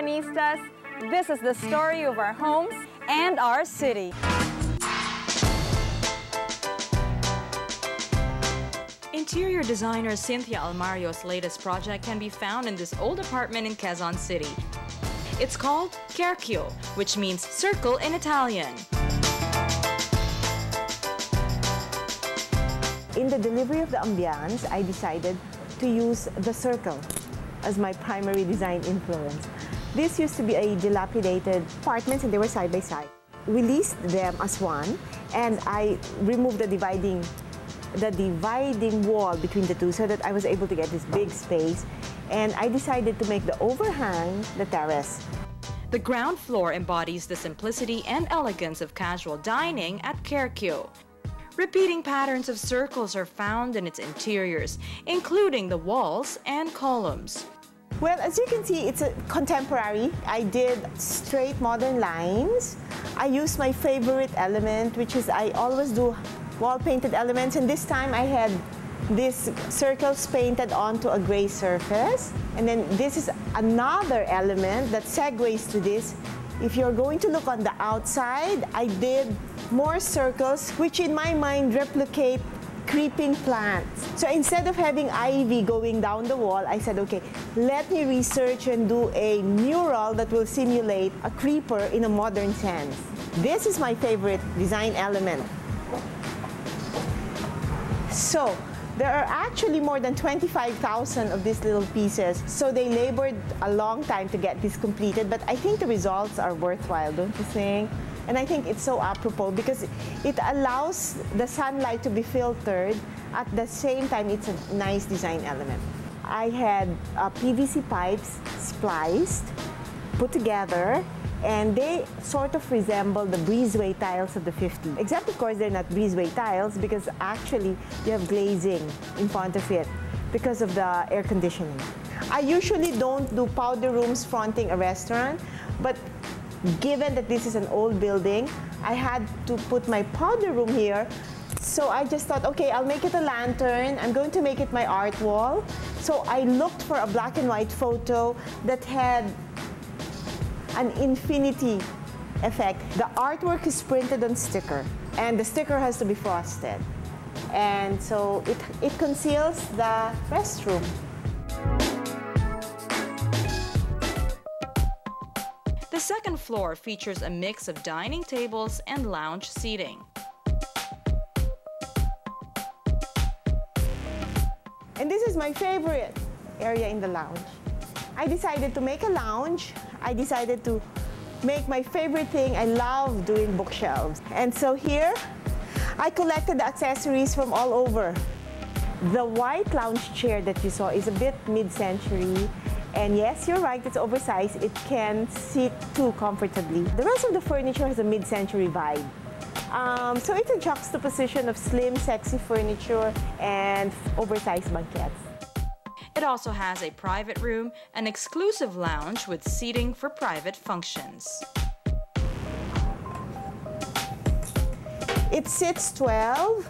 Urbanistas. This is the story of our homes and our city. Interior designer Cynthia Almario's latest project can be found in this old apartment in Quezon City. It's called Cerchio, which means circle in Italian. In the delivery of the ambiance, I decided to use the circle as my primary design influence. This used to be a dilapidated apartments and they were side by side. We leased them as one and I removed the dividing wall between the two so that I was able to get this big space, and I decided to make the overhang the terrace. The ground floor embodies the simplicity and elegance of casual dining at Cerchio. Repeating patterns of circles are found in its interiors, including the walls and columns. Well, as you can see, it's a contemporary. I did straight modern lines. I used my favorite element, which is I always do wall-painted elements, and this time I had these circles painted onto a gray surface. And then this is another element that segues to this. If you're going to look on the outside, I did more circles, which in my mind replicate creeping plants. So instead of having ivy going down the wall, I said, okay, let me research and do a mural that will simulate a creeper in a modern sense. This is my favorite design element. So there are actually more than 25,000 of these little pieces. So they labored a long time to get this completed, but I think the results are worthwhile, don't you think? And I think it's so apropos because it allows the sunlight to be filtered. At the same time, it's a nice design element. I had PVC pipes spliced, put together, and they sort of resemble the breezeway tiles of the 50s. Except, of course, they're not breezeway tiles because actually you have glazing in front of it because of the air conditioning. I usually don't do powder rooms fronting a restaurant, but given that this is an old building, I had to put my powder room here. So I just thought, okay, I'll make it a lantern. I'm going to make it my art wall. So I looked for a black and white photo that had an infinity effect. The artwork is printed on sticker, and the sticker has to be frosted. And so it conceals the restroom. The second floor features a mix of dining tables and lounge seating. And this is my favorite area in the lounge. I decided to make a lounge. I decided to make my favorite thing. I love doing bookshelves. And so here, I collected the accessories from all over. The white lounge chair that you saw is a bit mid-century. And yes, you're right, it's oversized. It can sit too comfortably. The rest of the furniture has a mid-century vibe. So it's a juxtaposition of slim, sexy furniture and oversized banquettes. It also has a private room, an exclusive lounge with seating for private functions. It sits 12.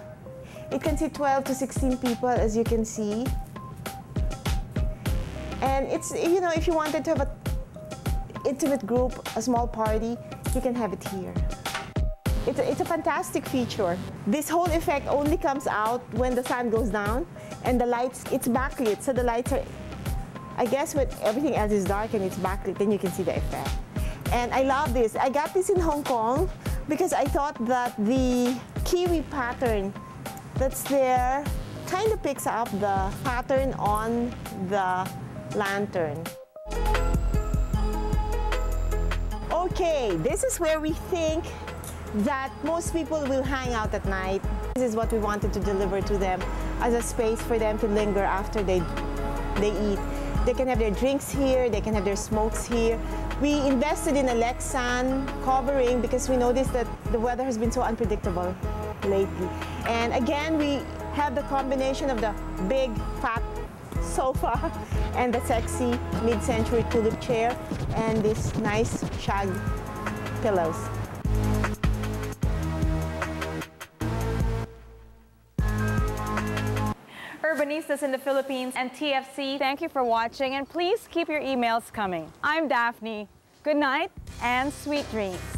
It can sit 12 to 16 people, as you can see. And it's, you know, if you wanted to have an intimate group, a small party, you can have it here. It's a fantastic feature. This whole effect only comes out when the sun goes down and the lights, it's backlit, so the lights are, I guess when everything else is dark and it's backlit, then you can see the effect. And I love this. I got this in Hong Kong because I thought that the kiwi pattern that's there kind of picks up the pattern on the lantern. Okay, this is where we think that most people will hang out at night. This is what we wanted to deliver to them as a space for them to linger after they eat. They can have their drinks here, they can have their smokes here. We invested in a Lexan covering because we noticed that the weather has been so unpredictable lately. And again, we have the combination of the big, fat sofa and the sexy mid-century tulip chair and these nice shag pillows. Urbanistas in the Philippines and TFC, thank you for watching, and please keep your emails coming. I'm Daphne. Good night and sweet dreams.